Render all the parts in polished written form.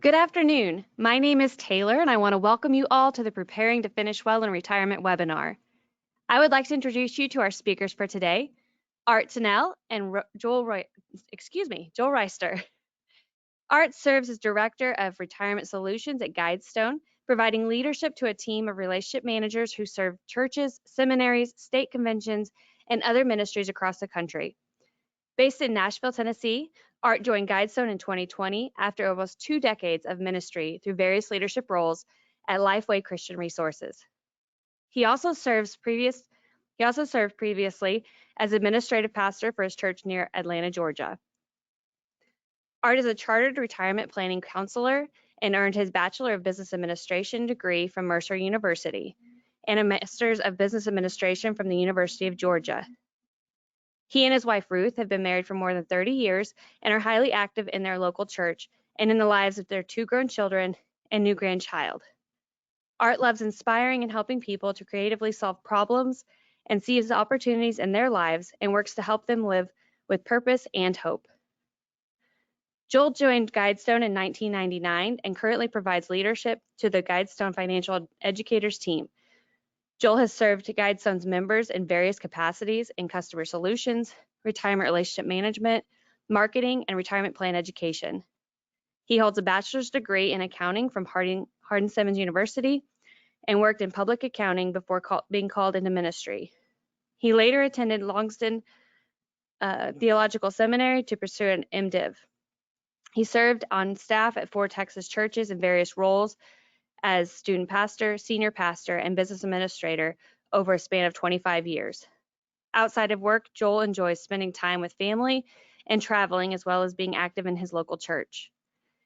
Good afternoon. My name is Taylor, and I want to welcome you all to the Preparing to Finish Well in Retirement webinar. I would like to introduce you to our speakers for today, Art Tennell and Joel Reister. Art serves as Director of Retirement Solutions at Guidestone, providing leadership to a team of relationship managers who serve churches, seminaries, state conventions, and other ministries across the country. Based in Nashville, Tennessee, Art joined Guidestone in 2020 after almost 2 decades of ministry through various leadership roles at Lifeway Christian Resources. He also served previously as administrative pastor for his church near Atlanta, Georgia. Art is a chartered retirement planning counselor and earned his Bachelor of Business Administration degree from Mercer University and a Master's of Business Administration from the University of Georgia. He and his wife Ruth have been married for more than 30 years and are highly active in their local church and in the lives of their 2 grown children and new grandchild. Art loves inspiring and helping people to creatively solve problems and sees opportunities in their lives and works to help them live with purpose and hope. Joel joined Guidestone in 1999 and currently provides leadership to the Guidestone Financial Educators team. Joel has served Guidestone's members in various capacities in customer solutions, retirement relationship management, marketing, and retirement plan education. He holds a bachelor's degree in accounting from Hardin-Simmons University and worked in public accounting before being called into ministry. He later attended Longston Theological Seminary to pursue an MDiv. He served on staff at 4 Texas churches in various roles as student pastor, senior pastor, and business administrator over a span of 25 years. Outside of work, Joel enjoys spending time with family and traveling, as well as being active in his local church.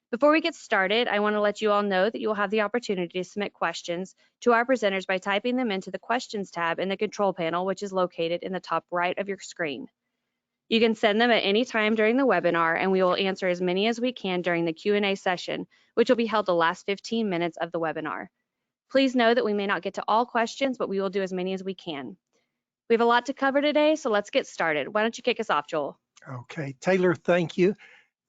Before we get started, I want to let you all know that you will have the opportunity to submit questions to our presenters by typing them into the Questions tab in the control panel, which is located in the top right of your screen. You can send them at any time during the webinar, and we will answer as many as we can during the Q&A session, which will be held the last 15 minutes of the webinar. Please know that we may not get to all questions, but we will do as many as we can. We have a lot to cover today, so let's get started. Why don't you kick us off, Joel? Okay, Taylor, thank you.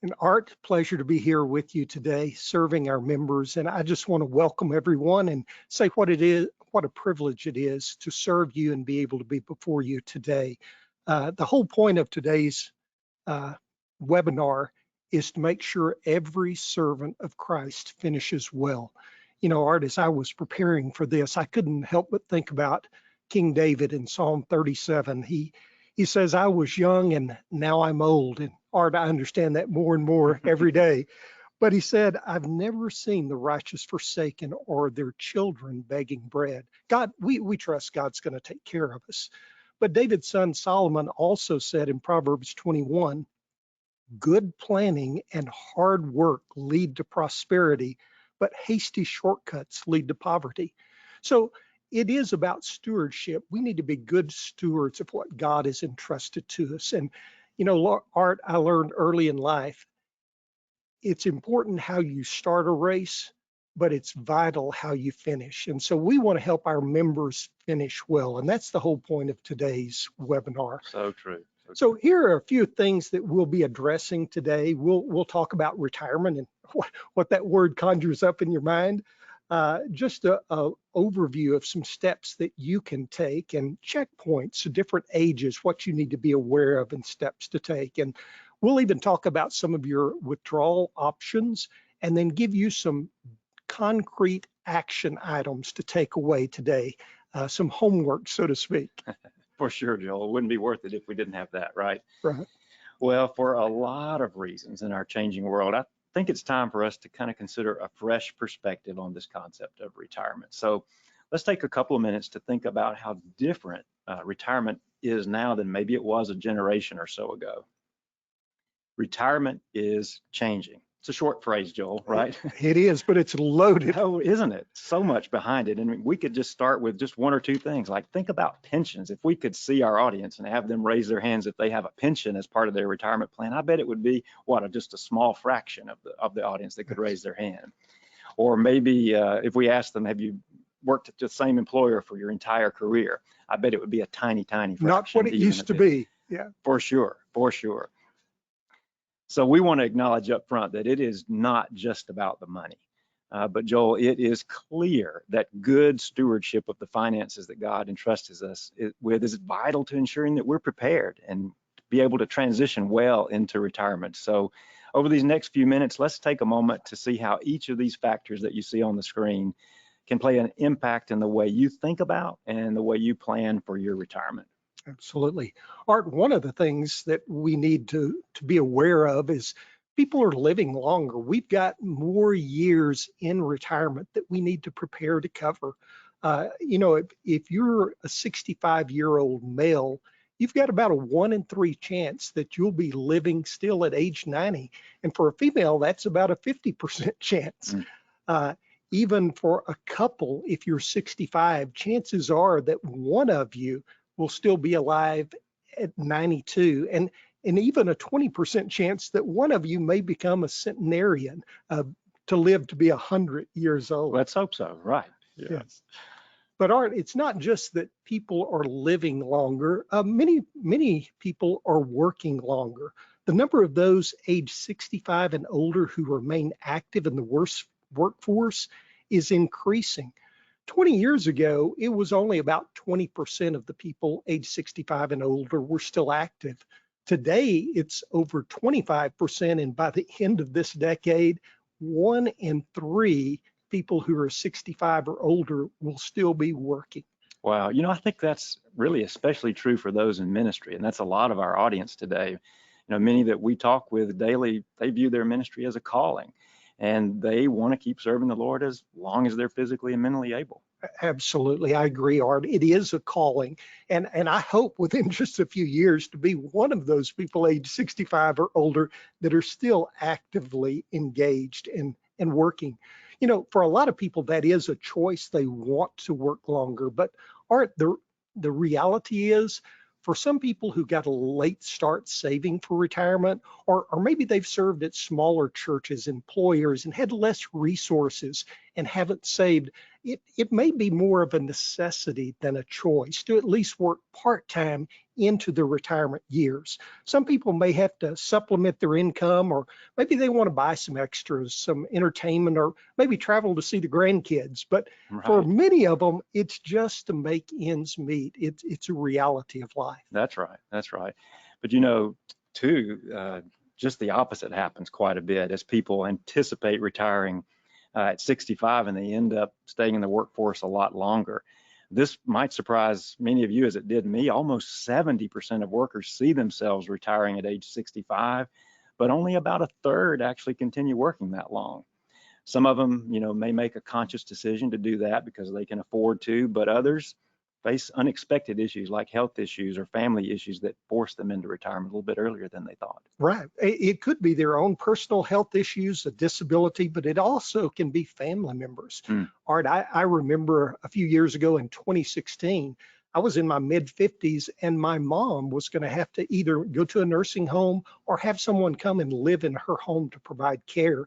And Art, pleasure to be here with you today, serving our members. And I just want to welcome everyone and say what a privilege it is to serve you and be able to be before you today. The whole point of today's webinar is to make sure every servant of Christ finishes well. You know, Art, as I was preparing for this, I couldn't help but think about King David in Psalm 37. He says, I was young and now I'm old. And Art, I understand that more and more every day. But he said, I've never seen the righteous forsaken or their children begging bread. God, we trust God's going to take care of us. But David's son Solomon also said in Proverbs 21, good planning and hard work lead to prosperity, but hasty shortcuts lead to poverty. So it is about stewardship. We need to be good stewards of what God has entrusted to us. And, you know, Art, I learned early in life, it's important how you start a race, but it's vital how you finish. And so we want to help our members finish well. And that's the whole point of today's webinar. So true. So here are a few things that we'll be addressing today. We'll talk about retirement and what that word conjures up in your mind. Just a overview of some steps that you can take and checkpoints at different ages, what you need to be aware of and steps to take. And we'll even talk about some of your withdrawal options and then give you some concrete action items to take away today, some homework, so to speak. For sure, Joel. It wouldn't be worth it if we didn't have that, right? Right. Well, for a lot of reasons in our changing world, I think it's time for us to kind of consider a fresh perspective on this concept of retirement. So let's take a couple of minutes to think about how different retirement is now than maybe it was a generation or so ago. Retirement is changing. It's a short phrase, Joel, right? It is, but it's loaded. Oh, isn't it? So much behind it. And we could just start with just 1 or 2 things. Like, think about pensions. If we could see our audience and have them raise their hands if they have a pension as part of their retirement plan, I bet it would be just a small fraction of the audience that could raise their hand. Or maybe if we asked them, have you worked at the same employer for your entire career? I bet it would be a tiny fraction. Not what it used to be. Yeah. For sure. So we want to acknowledge up front that it is not just about the money. But Joel, it is clear that good stewardship of the finances that God entrusts us with is vital to ensuring that we're prepared and be able to transition well into retirement. So over these next few minutes, let's take a moment to see how each of these factors that you see on the screen can play an impact in the way you think about and the way you plan for your retirement. Absolutely. Art, one of the things that we need to be aware of is people are living longer. We've got more years in retirement that we need to prepare to cover. If you're a 65-year-old male, you've got about a 1 in 3 chance that you'll be living still at age 90. And for a female, that's about a 50% chance. Even for a couple, if you're 65, chances are that one of you will still be alive at 92, and even a 20% chance that one of you may become a centenarian to live to be 100 years old. Let's hope so, right? Yes. But Art, it's not just that people are living longer. Many people are working longer. The number of those age 65 and older who remain active in the workforce is increasing. 20 years ago, it was only about 20% of the people age 65 and older were still active. Today, it's over 25%, and by the end of this decade, 1 in 3 people who are 65 or older will still be working. Wow, I think that's really especially true for those in ministry, and that's a lot of our audience today. Many that we talk with daily, they view their ministry as a calling, and they want to keep serving the Lord as long as they're physically and mentally able. Absolutely, I agree, Art. It is a calling, and I hope within just a few years to be one of those people age 65 or older that are still actively engaged and working. For a lot of people, that is a choice. They want to work longer, but Art, the reality is, for some people who got a late start saving for retirement, or maybe they've served at smaller churches, employers, and had less resources and haven't saved, it may be more of a necessity than a choice to at least work part-time into the retirement years. Some people may have to supplement their income, or maybe they want to buy some extras, some entertainment, or maybe travel to see the grandkids. But for many of them, it's just to make ends meet. It's a reality of life. That's right. But too, just the opposite happens quite a bit as people anticipate retiring at 65 and they end up staying in the workforce a lot longer. This might surprise many of you as it did me. Almost 70% of workers see themselves retiring at age 65, but only about a third actually continue working that long. Some of them, may make a conscious decision to do that because they can afford to, but others face unexpected issues like health issues or family issues that force them into retirement a little bit earlier than they thought. Right. It could be their own personal health issues, a disability, but it also can be family members. Art, I remember a few years ago in 2016, I was in my mid-50s and my mom was going to have to either go to a nursing home or have someone come and live in her home to provide care.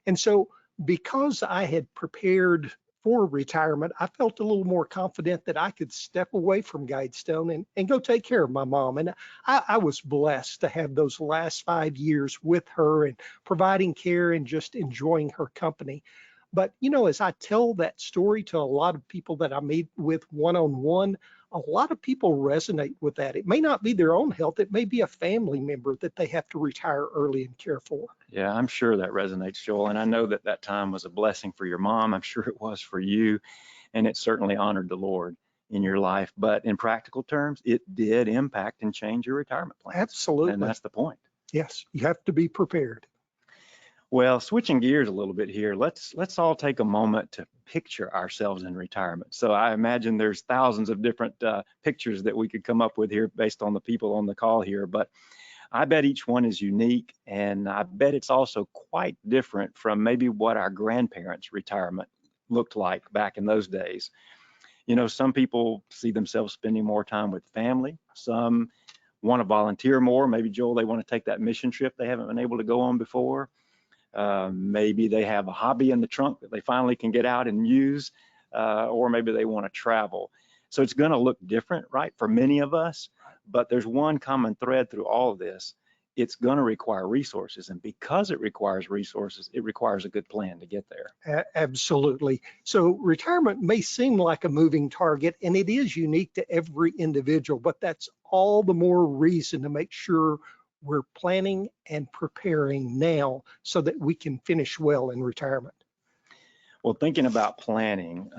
And so because I had prepared for retirement, I felt a little more confident that I could step away from Guidestone and go take care of my mom. And I was blessed to have those last 5 years with her and providing care and just enjoying her company. But, as I tell that story to a lot of people that I meet with one-on-one, a lot of people resonate with that. It may not be their own health. It may be a family member that they have to retire early and care for. Yeah, I'm sure that resonates, Joel. And I know that time was a blessing for your mom. I'm sure it was for you. And it certainly honored the Lord in your life. But in practical terms, it did impact and change your retirement plan. Absolutely. And that's the point. Yes, you have to be prepared. Well, switching gears a little bit here, let's all take a moment to picture ourselves in retirement. So I imagine there's thousands of different pictures that we could come up with here based on the people on the call here, but I bet each one is unique, and I bet it's also quite different from maybe what our grandparents' retirement looked like back in those days. Some people see themselves spending more time with family. Some want to volunteer more. Maybe, Joel, they want to take that mission trip they haven't been able to go on before. Maybe they have a hobby in the trunk that they finally can get out and use, or maybe they want to travel. So it's going to look different, right, for many of us, but there's one common thread through all of this. it's going to require resources. And because it requires resources, it requires a good plan to get there. Absolutely. So retirement may seem like a moving target, and it is unique to every individual, but that's all the more reason to make sure we're planning and preparing now so that we can finish well in retirement. Well, thinking about planning,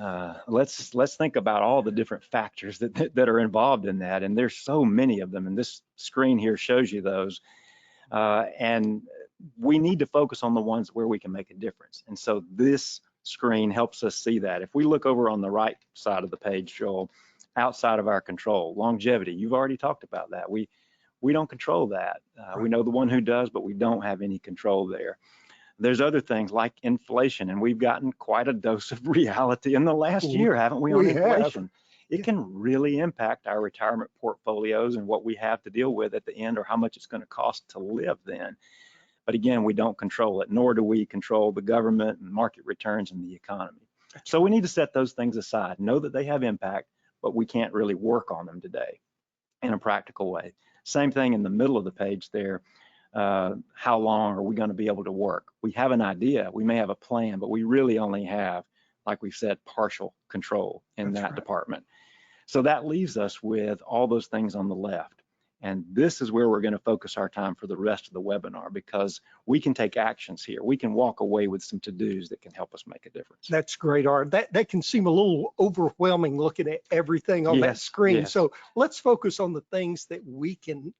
let's think about all the different factors that are involved in that, and there's so many of them, and this screen here shows you those. And we need to focus on the ones where we can make a difference. And so this screen helps us see that. If we look over on the right side of the page, Joel, outside of our control, longevity, you've already talked about that. We don't control that. We know the one who does, but we don't have any control there. There's other things like inflation, and we've gotten quite a dose of reality in the last year, haven't we, on inflation? It can really impact our retirement portfolios and what we have to deal with at the end, or how much it's going to cost to live then. But again, we don't control it, nor do we control the government and market returns and the economy. So we need to set those things aside, know that they have impact, but we can't really work on them today in a practical way. Same thing in the middle of the page there. How long are we going to be able to work? We have an idea, we may have a plan, but we really only have, like we've said, partial control in that department. So that leaves us with all those things on the left. And this is where we're going to focus our time for the rest of the webinar, because we can take actions here. We can walk away with some to-dos that can help us make a difference. That's great, Art. That can seem a little overwhelming looking at everything on that screen. Yes. So let's focus on the things that we can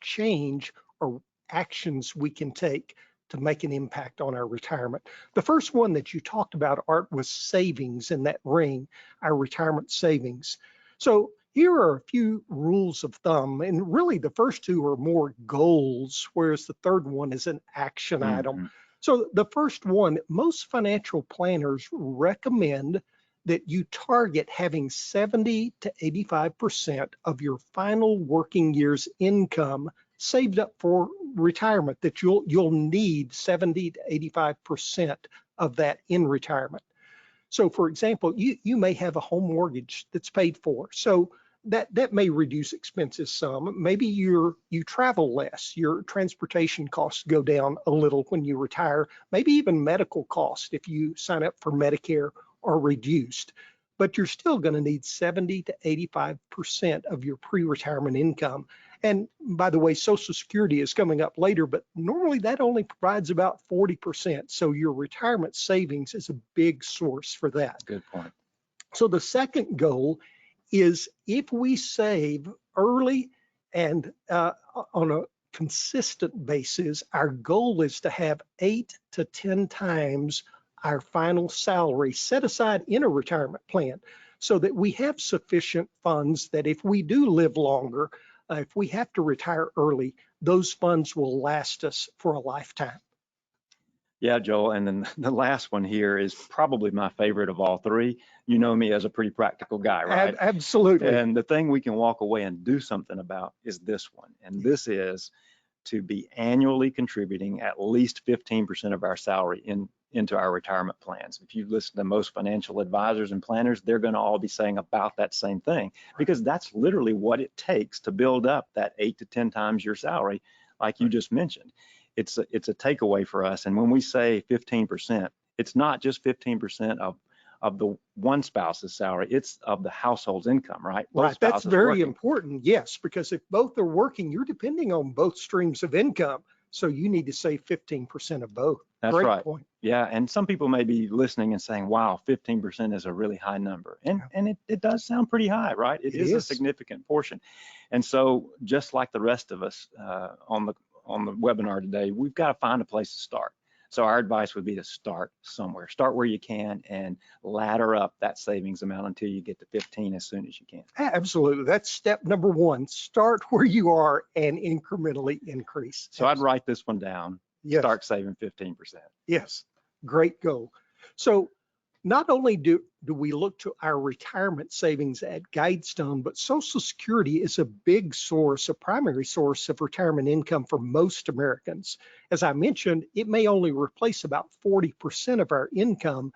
change or actions we can take to make an impact on our retirement. The first one that you talked about, Art, was savings in that ring, our retirement savings. So here are a few rules of thumb, and really the first two are more goals, whereas the third one is an action item. So the first one, most financial planners recommend that you target having 70 to 85% of your final working year's income saved up for retirement, that you'll need 70 to 85% of that in retirement. So for example, you may have a home mortgage that's paid for. So that may reduce expenses some. Maybe you travel less, your transportation costs go down a little when you retire, maybe even medical costs if you sign up for Medicare are reduced. But you're still going to need 70 to 85% of your pre-retirement income. And by the way, Social Security is coming up later, but normally that only provides about 40%. So your retirement savings is a big source for that. Good point. So the second goal is, if we save early and on a consistent basis, our goal is to have 8 to 10 times our final salary set aside in a retirement plan, so that we have sufficient funds that if we do live longer, if we have to retire early, those funds will last us for a lifetime. Yeah, Joel, and then the last one here is probably my favorite of all three. You know me as a pretty practical guy, right? Absolutely. And the thing we can walk away and do something about is this one. And this is to be annually contributing at least 15% of our salary into our retirement plans. If you listen to most financial advisors and planners, they're going to all be saying about that same thing, because that's literally what it takes to build up that 8 to 10 times your salary, like you just mentioned. It's a takeaway for us. And when we say 15%, it's not just 15% of the one spouse's salary, it's of the household's income, right? Right, that's very important, yes, because if both are working, you're depending on both streams of income. So you need to save 15% of both. That's Great right. point. Yeah, and some people may be listening and saying, wow, 15% is a really high number. And it does sound pretty high, right? It is a significant portion. And so just like the rest of us on the webinar today, we've got to find a place to start. So our advice would be to start somewhere. Start where you can and ladder up that savings amount until you get to 15 as soon as you can. Absolutely. That's step number one. Start where you are and incrementally increase. So I'd write this one down. Yes. Start saving 15%. Yes, great goal. So not only do we look to our retirement savings at Guidestone, but Social Security is a big source, a primary source of retirement income for most Americans. As I mentioned, it may only replace about 40% of our income,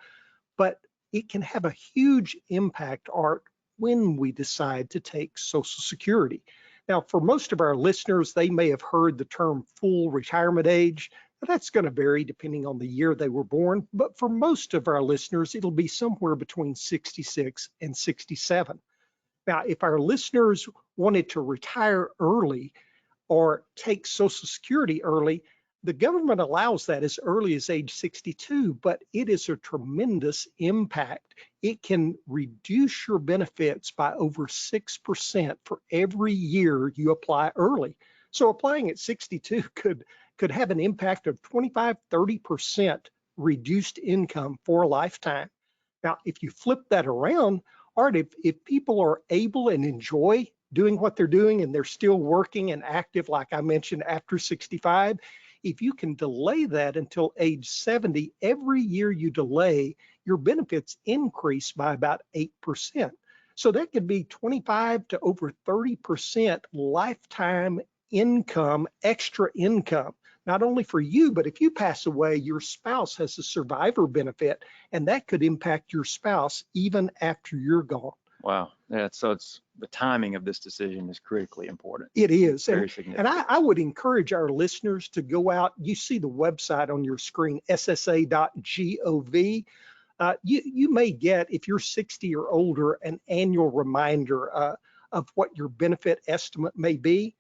but it can have a huge impact, Art, when we decide to take Social Security. Now, for most of our listeners, they may have heard the term full retirement age. That's going to vary depending on the year they were born, but for most of our listeners, it'll be somewhere between 66 and 67. Now, if our listeners wanted to retire early or take Social Security early, the government allows that as early as age 62, but it is a tremendous impact. It can reduce your benefits by over 6% for every year you apply early. So applying at 62 could have an impact of 25, 30% reduced income for a lifetime. Now, if you flip that around, Art, if people are able and enjoy doing what they're doing and they're still working and active, like I mentioned, after 65, if you can delay that until age 70, every year you delay, your benefits increase by about 8%. So that could be 25 to over 30% lifetime income, extra income, not only for you, but if you pass away, your spouse has a survivor benefit, and that could impact your spouse even after you're gone. Wow. Yeah, so it's the timing of this decision is critically important. It is. Very And significant. I would encourage our listeners to go out. You see the website on your screen, ssa.gov. You may get, if you're 60 or older, an annual reminder of what your benefit estimate may be.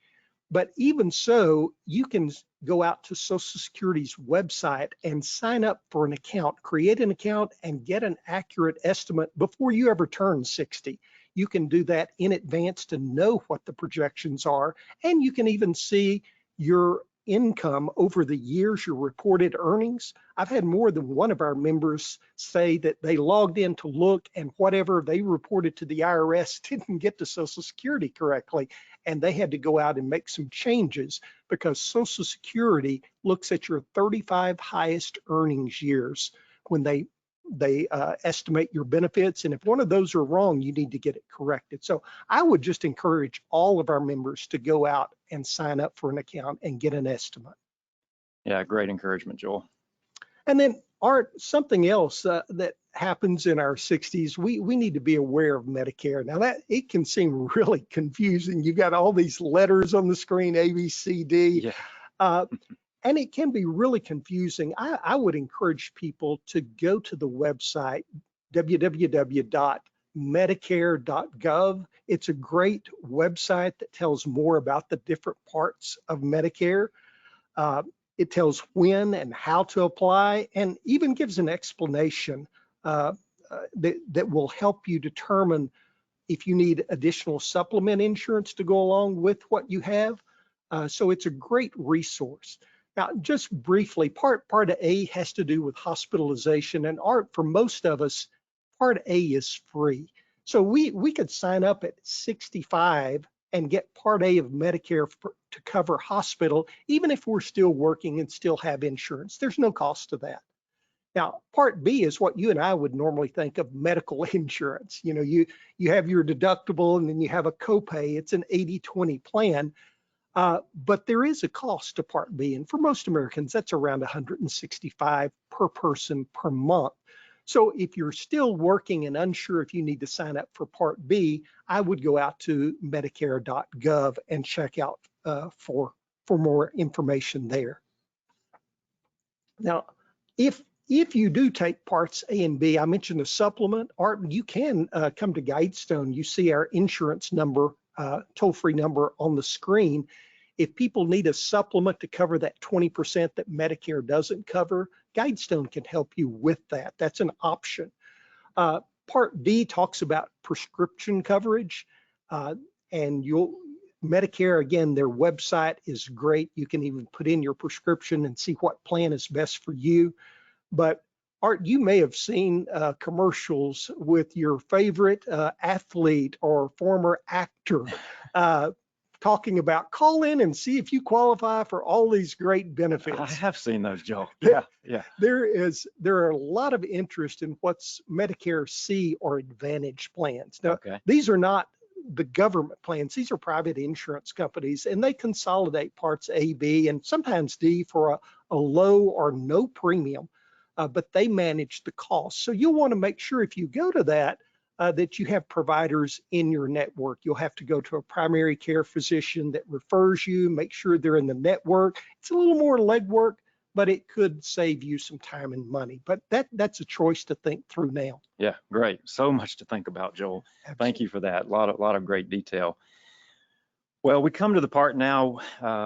But even so, you can go out to Social Security's website and sign up for an account, create an account, and get an accurate estimate before you ever turn 60. You can do that in advance to know what the projections are, and you can even see your income over the years, your reported earnings. I've had more than one of our members say that they logged in to look, and whatever they reported to the IRS didn't get to Social Security correctly, and they had to go out and make some changes because Social Security looks at your 35 highest earnings years when they estimate your benefits, and if one of those are wrong, you need to get it corrected. So I would just encourage all of our members to go out and sign up for an account and get an estimate. Yeah, great encouragement, Joel. And then, Art, something else that happens in our 60s, we need to be aware of Medicare. Now that it can seem really confusing. You got all these letters on the screen, A, B, C, D. Yeah. And it can be really confusing. I would encourage people to go to the website, www.medicare.gov. It's a great website that tells more about the different parts of Medicare. It tells when and how to apply, and even gives an explanation that will help you determine if you need additional supplement insurance to go along with what you have. So it's a great resource. Now, just briefly, Part A has to do with hospitalization, and Art, for most of us, Part A is free. So we could sign up at 65 and get Part A of Medicare to cover hospital, even if we're still working and still have insurance. There's no cost to that. Now, Part B is what you and I would normally think of medical insurance. You know, you have your deductible and then you have a copay. It's an 80-20 plan. But there is a cost to Part B, and for most Americans, that's around $165 per person per month. So if you're still working and unsure if you need to sign up for Part B, I would go out to Medicare.gov and check out for more information there. Now, if you do take Parts A and B, I mentioned a supplement, Art, you can come to Guidestone. You see our insurance number, toll-free number on the screen. If people need a supplement to cover that 20% that Medicare doesn't cover, Guidestone can help you with that. That's an option. Part D talks about prescription coverage, and Medicare, again, their website is great. You can even put in your prescription and see what plan is best for you. But Art, you may have seen commercials with your favorite athlete or former actor talking about call in and see if you qualify for all these great benefits. I have seen those, Joel. Yeah, yeah. There are a lot of interest in what's Medicare C or Advantage plans. Now, these are not the government plans. These are private insurance companies, and they consolidate Parts A, B, and sometimes D for a low or no premium, but they manage the cost. So you'll want to make sure if you go to that, that you have providers in your network. You'll have to go to a primary care physician that refers you, make sure they're in the network. It's a little more legwork, but it could save you some time and money. But that's a choice to think through now. Yeah, great. So much to think about, Joel. Absolutely. Thank you for that. A lot of great detail. Well, we come to the part now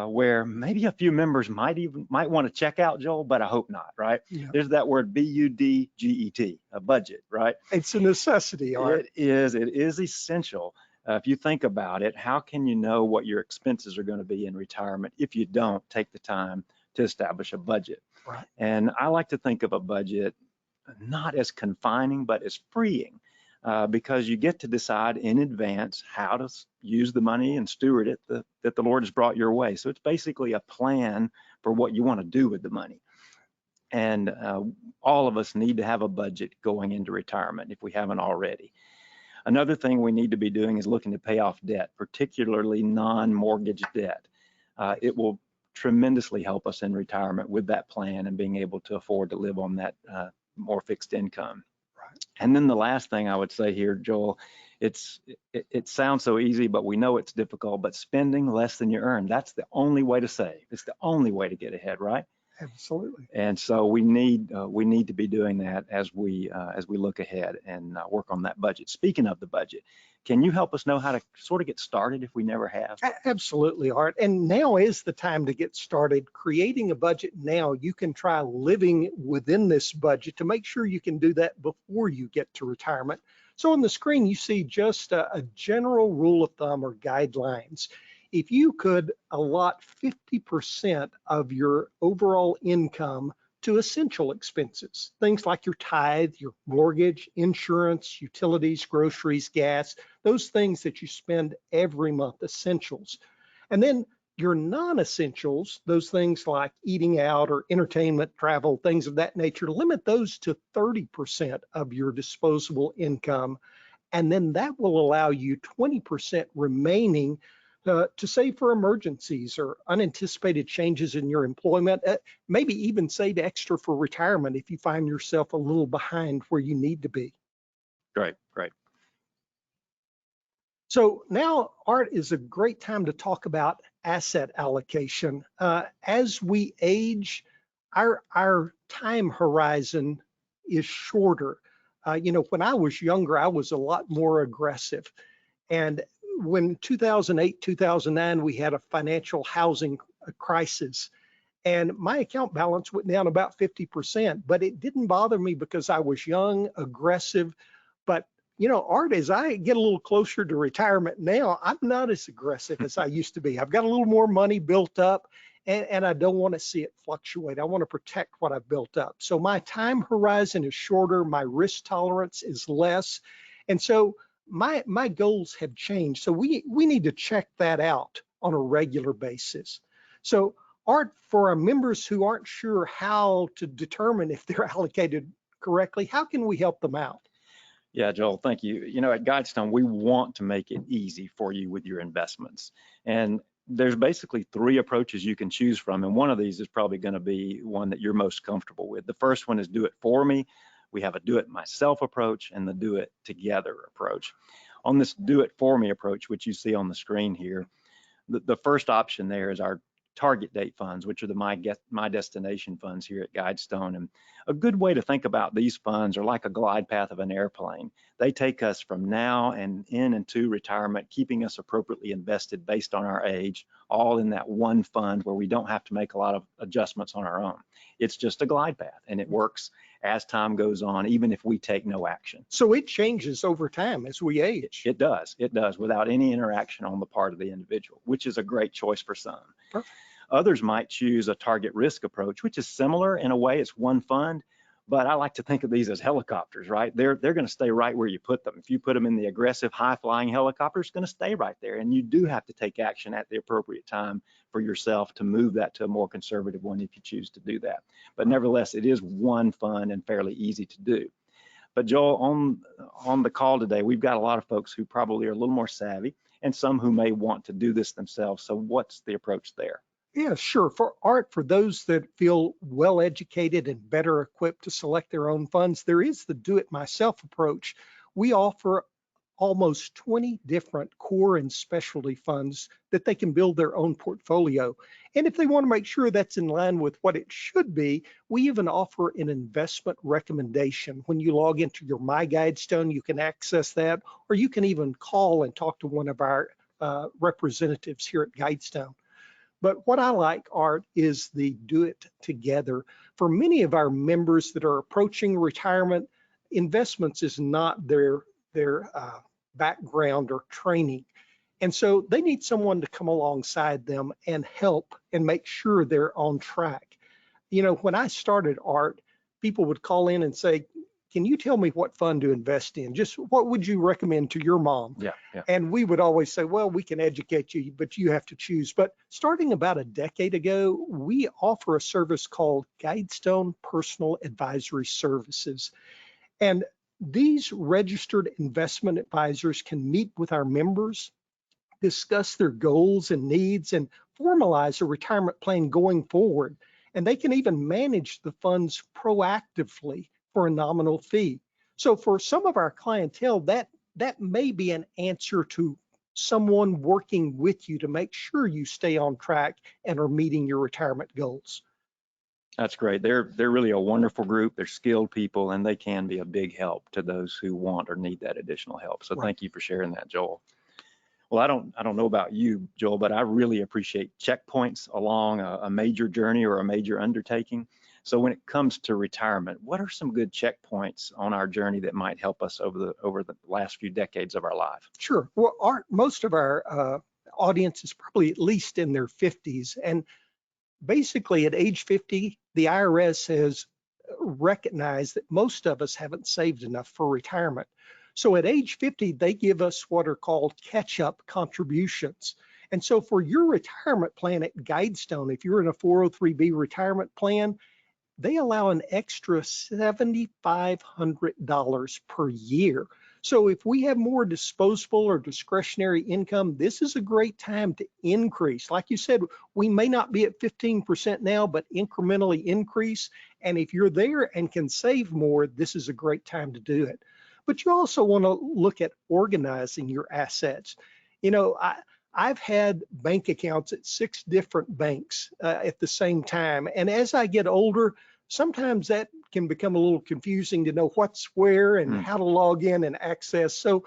where maybe a few members might want to check out, Joel, but I hope not, right? Yeah. There's that word BUDGET, a budget, right? It's a necessity, Art. It is essential. If you think about it, how can you know what your expenses are going to be in retirement if you don't take the time to establish a budget? Right. And I like to think of a budget not as confining, but as freeing. Because you get to decide in advance how to use the money and steward it that the Lord has brought your way. So it's basically a plan for what you want to do with the money. And all of us need to have a budget going into retirement if we haven't already. Another thing we need to be doing is looking to pay off debt, particularly non-mortgage debt. It will tremendously help us in retirement with that plan and being able to afford to live on that more fixed income. And then the last thing I would say here, Joel, it sounds so easy, but we know it's difficult, but spending less than you earn, that's the only way to save. It's the only way to get ahead, right? Absolutely. And so we need to be doing that as we look ahead and work on that budget. Speaking of the budget, can you help us know how to sort of get started if we never have? Absolutely, Art. And now is the time to get started creating a budget now. You can try living within this budget to make sure you can do that before you get to retirement. So on the screen, you see just a general rule of thumb or guidelines. If you could allot 50% of your overall income to essential expenses, things like your tithe, your mortgage, insurance, utilities, groceries, gas, those things that you spend every month, essentials. And then your non-essentials, those things like eating out or entertainment, travel, things of that nature, limit those to 30% of your disposable income. And then that will allow you 20% remaining to save for emergencies or unanticipated changes in your employment, maybe even save extra for retirement if you find yourself a little behind where you need to be. Great, great. So now, Art, is a great time to talk about asset allocation. As we age, our time horizon is shorter. When I was younger, I was a lot more aggressive. And when 2008, 2009, we had a financial housing crisis, and my account balance went down about 50%, but it didn't bother me because I was young, aggressive. But Art, as I get a little closer to retirement now, I'm not as aggressive as I used to be. I've got a little more money built up, and I don't want to see it fluctuate. I want to protect what I've built up. So my time horizon is shorter, my risk tolerance is less. And so my goals have changed. So we need to check that out on a regular basis. So Art, for our members who aren't sure how to determine if they're allocated correctly, how can we help them out? Yeah, Joel, thank you. At Guidestone, we want to make it easy for you with your investments. And there's basically 3 approaches you can choose from. And one of these is probably going to be one that you're most comfortable with. The first one is do it for me. We have a do it myself approach and the do it together approach. On this do it for me approach, which you see on the screen here, the first option there is our target date funds, which are the my destination funds here at Guidestone. And a good way to think about these funds are like a glide path of an airplane. They take us from now and in and to retirement, keeping us appropriately invested based on our age, all in that one fund where we don't have to make a lot of adjustments on our own. It's just a glide path, and it works as time goes on, even if we take no action. So it changes over time as we age. It does, without any interaction on the part of the individual, which is a great choice for some. Perfect. Others might choose a target risk approach, which is similar in a way. It's one fund, but I like to think of these as helicopters, right? They're going to stay right where you put them. If you put them in the aggressive, high-flying helicopter, it's going to stay right there, and you do have to take action at the appropriate time for yourself to move that to a more conservative one if you choose to do that. But nevertheless, it is one fund and fairly easy to do. But Joel, on the call today, we've got a lot of folks who probably are a little more savvy and some who may want to do this themselves. So what's the approach there? Yeah, sure. For Art, for those that feel well educated and better equipped to select their own funds, there is the do it myself approach, we offer almost 20 different core and specialty funds that they can build their own portfolio. And if they want to make sure that's in line with what it should be, we even offer an investment recommendation. When you log into your My Guidestone, you can access that, or you can even call and talk to one of our representatives here at Guidestone. But what I like, Art, is the do it together. For many of our members that are approaching retirement, investments is not their background or training. And so they need someone to come alongside them and help and make sure they're on track. You know, when I started, Art, people would call in and say, can you tell me what fund to invest in? Just what would you recommend to your mom? Yeah. And we would always say, well, we can educate you, but you have to choose. But starting about a decade ago, we offer a service called Guidestone Personal Advisory Services. And these registered investment advisors can meet with our members, discuss their goals and needs, and formalize a retirement plan going forward. And they can even manage the funds proactively for a nominal fee. So for some of our clientele, that may be an answer to someone working with you to make sure you stay on track and are meeting your retirement goals. That's great. They're really a wonderful group. They're skilled people, and they can be a big help to those who want or need that additional help. So Thank you for sharing that, Joel. Well, I don't know about you, Joel, but I really appreciate checkpoints along a major journey or a major undertaking. So when it comes to retirement, what are some good checkpoints on our journey that might help us over the last few decades of our life? Sure. Well, most of our audience is probably at least in their 50s. And basically at age 50, the IRS has recognized that most of us haven't saved enough for retirement. So at age 50, they give us what are called catch-up contributions. And so for your retirement plan at Guidestone, if you're in a 403B retirement plan, they allow an extra $7,500 per year. So if we have more disposable or discretionary income, this is a great time to increase. Like you said, we may not be at 15% now, but incrementally increase. And if you're there and can save more, this is a great time to do it. But you also want to look at organizing your assets. You know, I've had bank accounts at 6 different banks at the same time. And as I get older, sometimes that can become a little confusing to know what's where and how to log in and access. So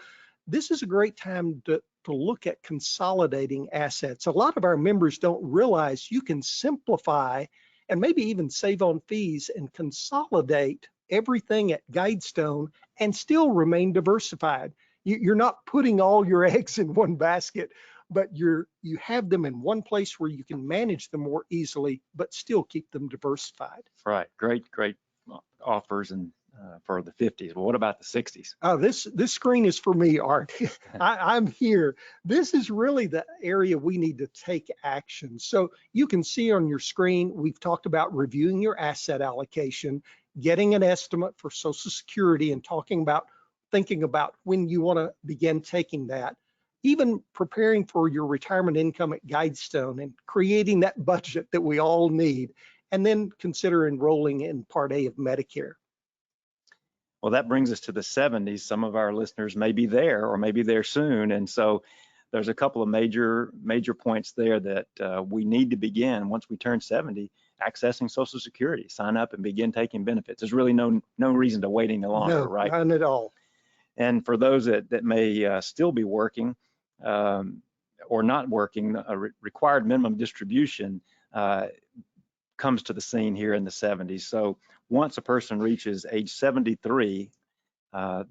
this is a great time to look at consolidating assets. A lot of our members don't realize you can simplify and maybe even save on fees and consolidate everything at Guidestone and still remain diversified. You're not putting all your eggs in one basket, but you have them in one place where you can manage them more easily, but still keep them diversified. Right. Great offers and for the 50s. Well, what about the 60s? Oh, this screen is for me, Art. I'm here. This is really the area we need to take action. So you can see on your screen, we've talked about reviewing your asset allocation, getting an estimate for Social Security, and thinking about when you want to begin taking that. Even preparing for your retirement income at Guidestone and creating that budget that we all need, and then consider enrolling in Part A of Medicare. Well, that brings us to the 70s. Some of our listeners may be there or maybe there soon. And so there's a couple of major points there that we need to begin once we turn 70, accessing Social Security, sign up and begin taking benefits. There's really no reason to wait any longer, right? None at all. And for those that may still be working or not working, a required minimum distribution comes to the scene here in the 70s. So once a person reaches age 73,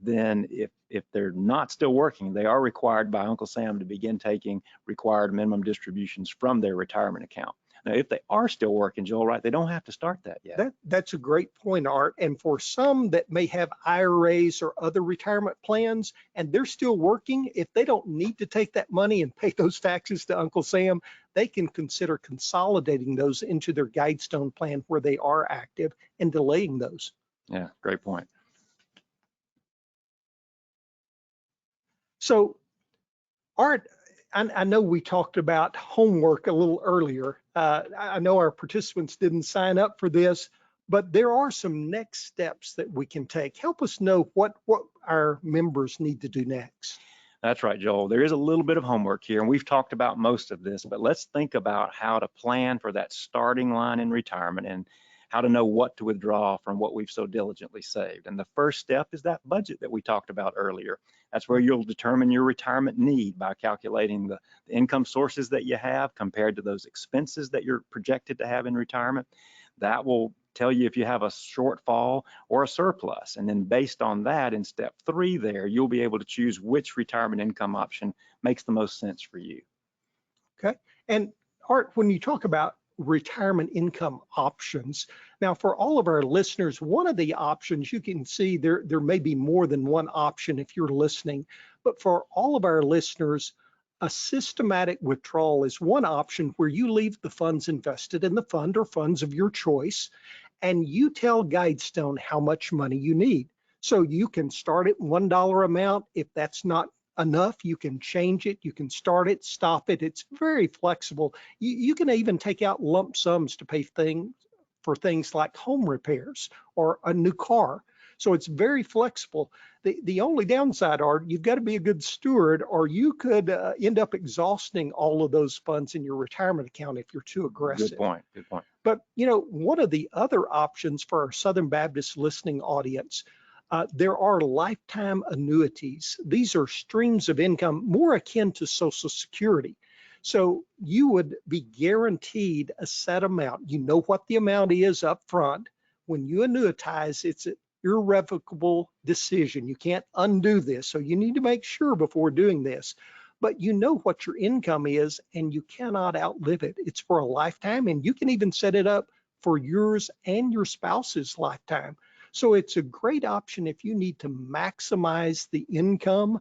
then if they're not still working, they are required by Uncle Sam to begin taking required minimum distributions from their retirement account. Now, if they are still working, Joel, right, they don't have to start that yet. That's a great point, Art. And for some that may have IRAs or other retirement plans, and they're still working, if they don't need to take that money and pay those taxes to Uncle Sam, they can consider consolidating those into their Guidestone plan where they are active and delaying those. Yeah, great point. So, Art, I know we talked about homework a little earlier. I know our participants didn't sign up for this, but there are some next steps that we can take. Help us know what our members need to do next. That's right, Joel. There is a little bit of homework here, and we've talked about most of this, but let's think about how to plan for that starting line in retirement and how to know what to withdraw from what we've so diligently saved. And the first step is that budget that we talked about earlier. That's where you'll determine your retirement need by calculating the income sources that you have compared to those expenses that you're projected to have in retirement. That will tell you if you have a shortfall or a surplus. And then based on that, in step 3 there, you'll be able to choose which retirement income option makes the most sense for you. Okay. And Art, when you talk about retirement income options, now for all of our listeners, one of the options you can see there may be more than one option if you're listening, but for all of our listeners, a systematic withdrawal is one option where you leave the funds invested in the fund or funds of your choice, and you tell Guidestone how much money you need. So you can start at $1 amount. If that's not enough, you can change it, you can start it, stop it. It's very flexible. You can even take out lump sums to pay for things like home repairs or a new car. So it's very flexible. The only downside are you've got to be a good steward, or you could end up exhausting all of those funds in your retirement account if you're too aggressive. Good point, good point. But you know, one of the other options for our Southern Baptist listening audience, there are lifetime annuities. These are streams of income more akin to Social Security. So you would be guaranteed a set amount. You know what the amount is up front. When you annuitize, it's an irrevocable decision. You can't undo this. So you need to make sure before doing this. But you know what your income is, and you cannot outlive it. It's for a lifetime, and you can even set it up for yours and your spouse's lifetime. So it's a great option if you need to maximize the income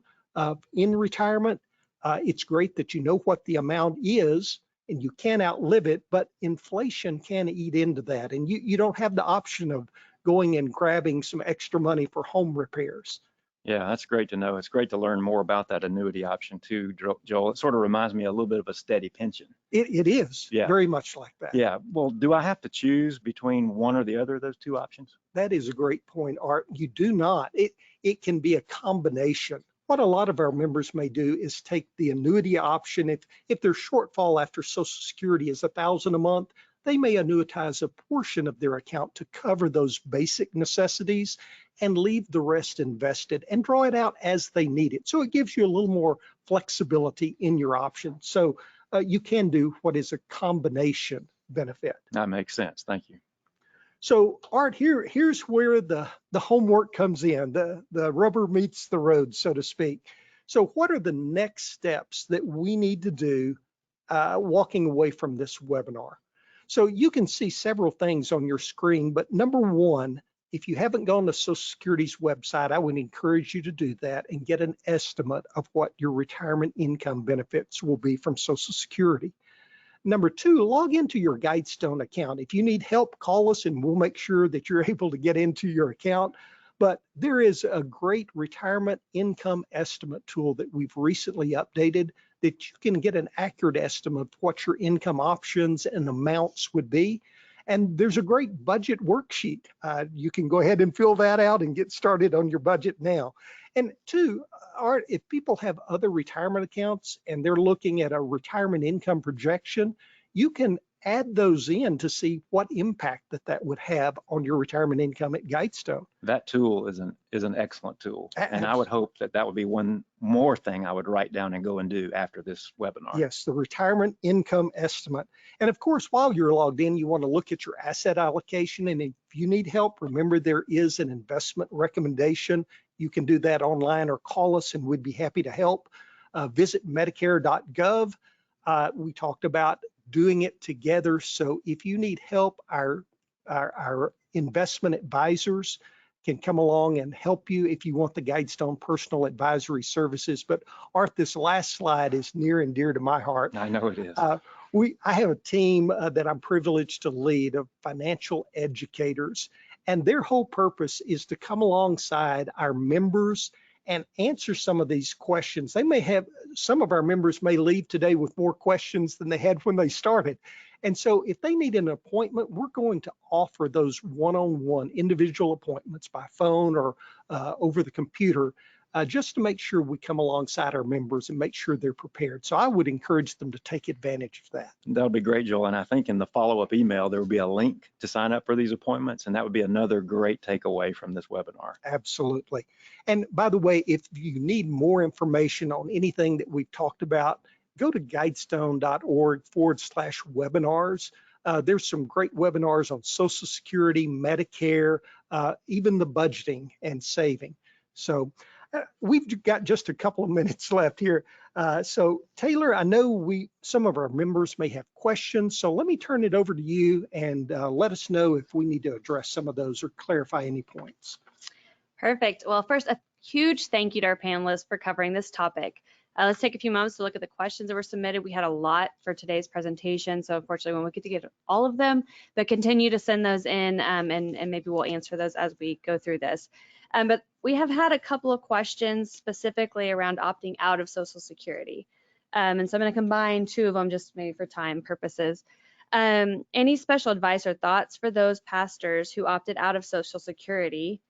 in retirement. It's great that you know what the amount is and you can't outlive it, but inflation can eat into that. And you don't have the option of going and grabbing some extra money for home repairs. Yeah, that's great to know. It's great to learn more about that annuity option too, Joel. It sort of reminds me a little bit of a steady pension. It is very much like that. Yeah. Well, do I have to choose between one or the other of those two options? That is a great point, Art. You do not. It can be a combination. What a lot of our members may do is take the annuity option. If their shortfall after Social Security is $1,000 a month, they may annuitize a portion of their account to cover those basic necessities and leave the rest invested and draw it out as they need it. So it gives you a little more flexibility in your option. So you can do what is a combination benefit. That makes sense. Thank you. So Art, here's where the homework comes in, the rubber meets the road, so to speak. So what are the next steps that we need to do walking away from this webinar? So you can see several things on your screen, but number one, if you haven't gone to Social Security's website, I would encourage you to do that and get an estimate of what your retirement income benefits will be from Social Security. Number two, log into your Guidestone account. If you need help, call us and we'll make sure that you're able to get into your account. But there is a great retirement income estimate tool that we've recently updated that you can get an accurate estimate of what your income options and amounts would be. And there's a great budget worksheet. You can go ahead and fill that out and get started on your budget now. And two, Art, if people have other retirement accounts and they're looking at a retirement income projection, you can add those in to see what impact that would have on your retirement income at Guidestone. That tool is an excellent tool. And I would hope that would be one more thing I would write down and go and do after this webinar. Yes, the retirement income estimate. And of course, while you're logged in, you want to look at your asset allocation. And if you need help, remember there is an investment recommendation. You can do that online or call us and we'd be happy to help. Visit medicare.gov. We talked about doing it together. So if you need help, our investment advisors can come along and help you if you want the Guidestone personal advisory services. But Art, this last slide is near and dear to my heart. I know it is. I have a team that I'm privileged to lead of financial educators, and their whole purpose is to come alongside our members and answer some of these questions. Some of our members may leave today with more questions than they had when they started. And so if they need an appointment, we're going to offer those one-on-one individual appointments by phone or over the computer, just to make sure we come alongside our members and make sure they're prepared. So I would encourage them to take advantage of that. That'll be great, Joel. And I think in the follow-up email, there will be a link to sign up for these appointments. And that would be another great takeaway from this webinar. Absolutely. And by the way, if you need more information on anything that we've talked about, go to guidestone.org/webinars. There's some great webinars on Social Security, Medicare, even the budgeting and saving. So we've got just a couple of minutes left here. So Taylor, I know some of our members may have questions, so let me turn it over to you and let us know if we need to address some of those or clarify any points. Perfect. Well, first, a huge thank you to our panelists for covering this topic. Let's take a few moments to look at the questions that were submitted. We had a lot for today's presentation, so unfortunately we won't get to get all of them, but continue to send those in and maybe we'll answer those as we go through this. But we have had a couple of questions specifically around opting out of Social Security. And so I'm going to combine two of them just maybe for time purposes. Any special advice or thoughts for those pastors who opted out of Social Security?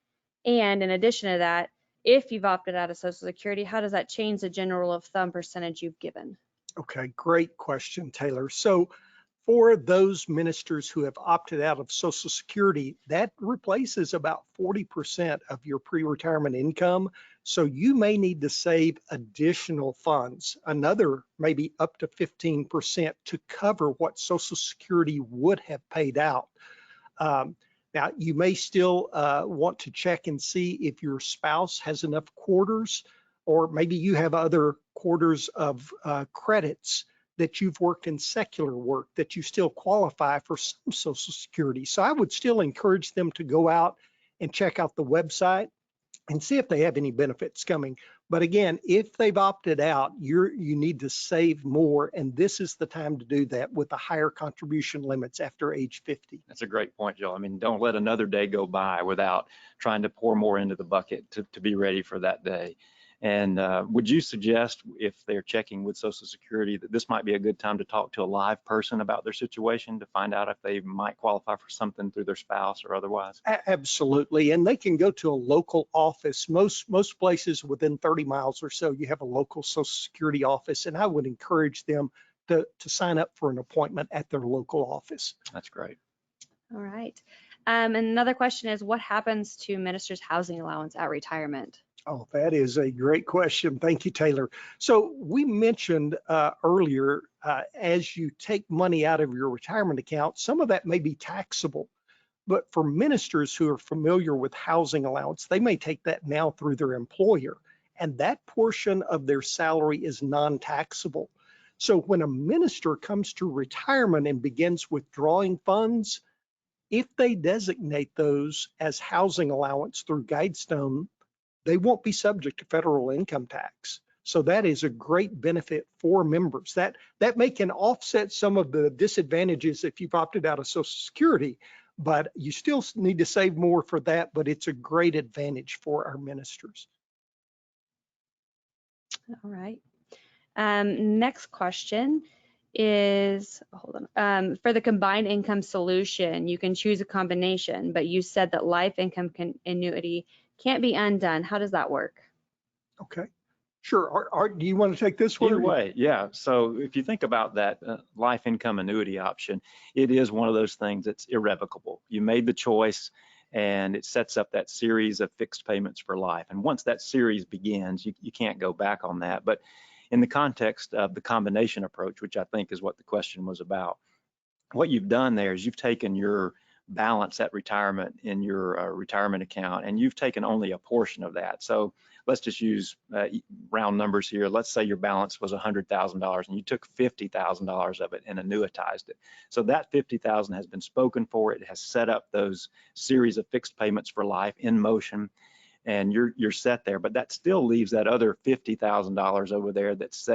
And in addition to that, if you've opted out of Social Security, how does that change the general rule of thumb percentage you've given? Okay, great question, Taylor. So for those ministers who have opted out of Social Security, that replaces about 40% of your pre-retirement income. So you may need to save additional funds, another maybe up to 15% to cover what Social Security would have paid out. Now, you may still want to check and see if your spouse has enough quarters, or maybe you have other quarters of credits that you've worked in secular work that you still qualify for some Social Security. So I would still encourage them to go out and check out the website and see if they have any benefits coming. But again, if they've opted out, you need to save more, and this is the time to do that with the higher contribution limits after age 50. That's a great point, Joel. I mean, don't let another day go by without trying to pour more into the bucket to be ready for that day. And would you suggest, if they're checking with Social Security, that this might be a good time to talk to a live person about their situation to find out if they might qualify for something through their spouse or otherwise? Absolutely, and they can go to a local office. Most places within 30 miles or so, you have a local Social Security office, and I would encourage them to sign up for an appointment at their local office. That's great. All right. And another question is, what happens to ministers' housing allowance at retirement? Oh, that is a great question. Thank you, Taylor. So we mentioned earlier, as you take money out of your retirement account, some of that may be taxable. But for ministers who are familiar with housing allowance, they may take that now through their employer, and that portion of their salary is non-taxable. So when a minister comes to retirement and begins withdrawing funds, if they designate those as housing allowance through Guidestone, they won't be subject to federal income tax. So that is a great benefit for members. That may can offset some of the disadvantages if you've opted out of Social Security, but you still need to save more for that, but it's a great advantage for our ministers. All right. Next question is, hold on. For the combined income solution, you can choose a combination, but you said that life income annuity can't be undone. How does that work? Okay, sure. Art, do you want to take this one? Either way, yeah. So if you think about that life income annuity option, it is one of those things that's irrevocable. You made the choice, and it sets up that series of fixed payments for life. And once that series begins, you can't go back on that. But in the context of the combination approach, which I think is what the question was about, what you've done there is you've taken your balance at retirement in your retirement account, and you've taken only a portion of that. So let's just use round numbers here. Let's say your balance was $100,000 and you took $50,000 of it and annuitized it. So that $50,000 has been spoken for. It has set up those series of fixed payments for life in motion, and you're set there. But that still leaves that other $50,000 over there that's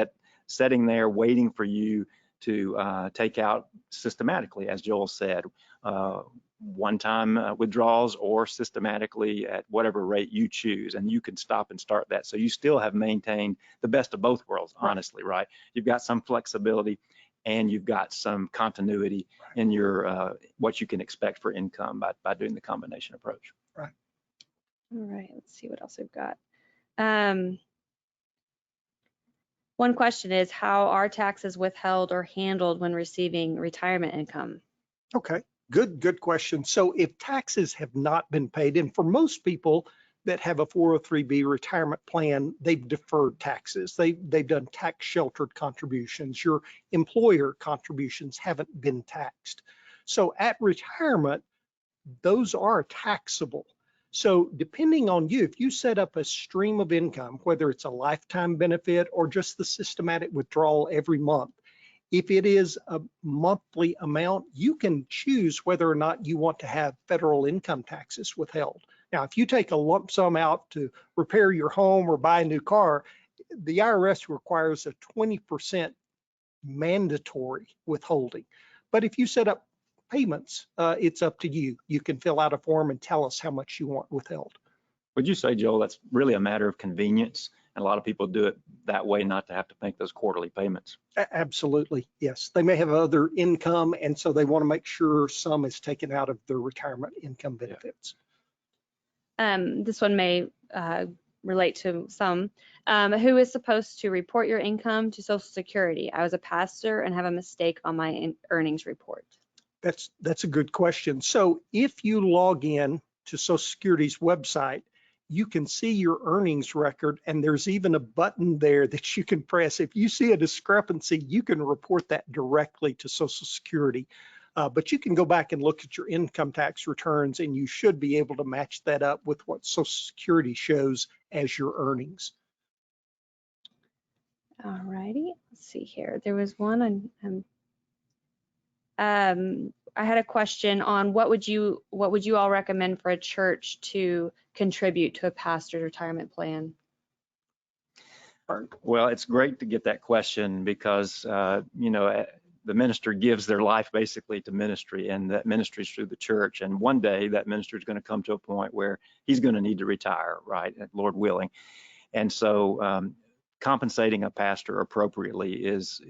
setting there waiting for you to take out systematically, as Joel said, one-time withdrawals or systematically at whatever rate you choose, and you can stop and start that. So you still have maintained the best of both worlds, honestly, right? You've got some flexibility and you've got some continuity in your what you can expect for income by doing the combination approach. Right. All right, let's see what else we've got. One question is, how are taxes withheld or handled when receiving retirement income? Okay, good question. So if taxes have not been paid, and for most people that have a 403B retirement plan, they've deferred taxes. They've done tax sheltered contributions. Your employer contributions haven't been taxed. So at retirement, those are taxable. So depending on you, if you set up a stream of income, whether it's a lifetime benefit or just the systematic withdrawal every month, if it is a monthly amount, you can choose whether or not you want to have federal income taxes withheld. Now, if you take a lump sum out to repair your home or buy a new car, the IRS requires a 20% mandatory withholding. But if you set up payments, it's up to you. You can fill out a form and tell us how much you want withheld. Would you say, Joel, that's really a matter of convenience? And a lot of people do it that way, not to have to make those quarterly payments. Absolutely, yes. They may have other income, and so they want to make sure some is taken out of their retirement income benefits. This one may relate to some. Who is supposed to report your income to Social Security? I was a pastor and have a mistake on my earnings report. That's a good question. So if you log in to Social Security's website, you can see your earnings record, and there's even a button there that you can press. If you see a discrepancy, you can report that directly to Social Security. But you can go back and look at your income tax returns, and you should be able to match that up with what Social Security shows as your earnings. All righty, let's see here. There was one I had a question on what would you all recommend for a church to contribute to a pastor's retirement plan? Well, it's great to get that question because, you know, the minister gives their life basically to ministry, and that ministry is through the church. And one day that minister is going to come to a point where he's going to need to retire, right? Lord willing. And so compensating a pastor appropriately is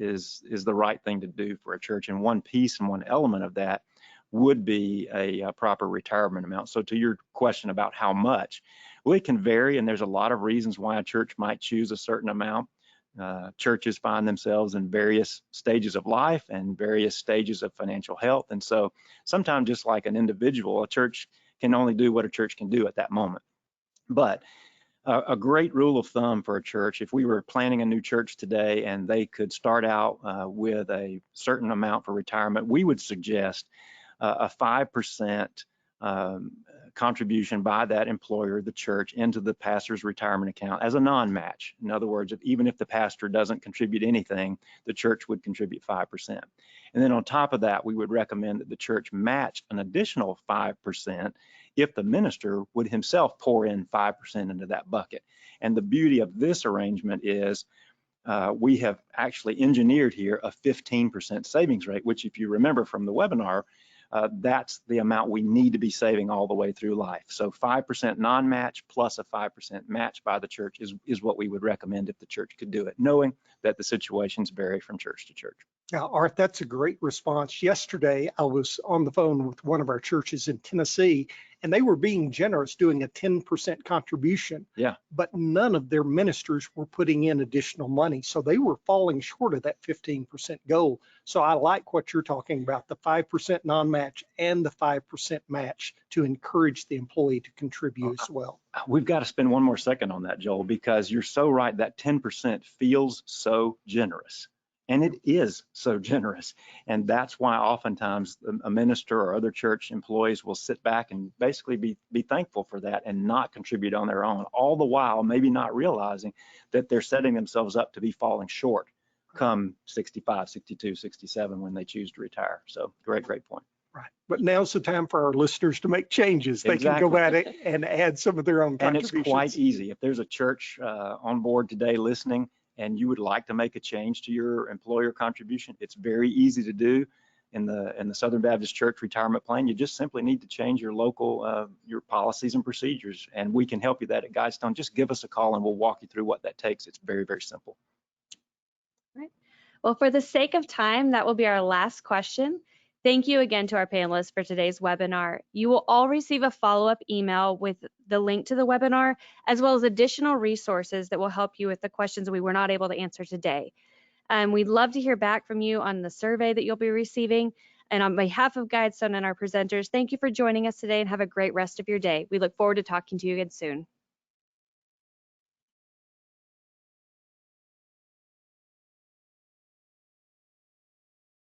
the right thing to do for a church. And one piece and one element of that would be a proper retirement amount. So to your question about how much, well, it can vary, and there's a lot of reasons why a church might choose a certain amount. Churches find themselves in various stages of life and various stages of financial health. And so sometimes, just like an individual, a church can only do what a church can do at that moment. But a great rule of thumb for a church, if we were planning a new church today and they could start out with a certain amount for retirement, we would suggest a 5% contribution by that employer, the church, into the pastor's retirement account as a non-match. In other words, even if the pastor doesn't contribute anything, the church would contribute 5%. And then on top of that, we would recommend that the church match an additional 5% if the minister would himself pour in 5% into that bucket. And the beauty of this arrangement is we have actually engineered here a 15% savings rate, which, if you remember from the webinar, that's the amount we need to be saving all the way through life. So 5% non-match plus a 5% match by the church is what we would recommend if the church could do it, knowing that the situations vary from church to church. Now, Art, that's a great response. Yesterday, I was on the phone with one of our churches in Tennessee, and they were being generous, doing a 10% contribution. Yeah. But none of their ministers were putting in additional money. So they were falling short of that 15% goal. So I like what you're talking about, the 5% non-match and the 5% match to encourage the employee to contribute as well. We've got to spend one more second on that, Joel, because you're so right. That 10% feels so generous. And it is so generous. And that's why oftentimes a minister or other church employees will sit back and basically be thankful for that and not contribute on their own, all the while maybe not realizing that they're setting themselves up to be falling short come 65, 62, 67 when they choose to retire. So great point. Right. But now's the time for our listeners to make changes. They can go back and add some of their own contributions. And it's quite easy. If there's a church on board today listening, and you would like to make a change to your employer contribution, it's very easy to do in the Southern Baptist Church retirement plan. You just simply need to change your local, your policies and procedures, and we can help you that at Guidestone. Just give us a call and we'll walk you through what that takes. It's very, very simple. Right. Well, for the sake of time, that will be our last question. Thank you again to our panelists for today's webinar. You will all receive a follow-up email with the link to the webinar, as well as additional resources that will help you with the questions we were not able to answer today. We'd love to hear back from you on the survey that you'll be receiving. And on behalf of Guidestone and our presenters, thank you for joining us today and have a great rest of your day. We look forward to talking to you again soon.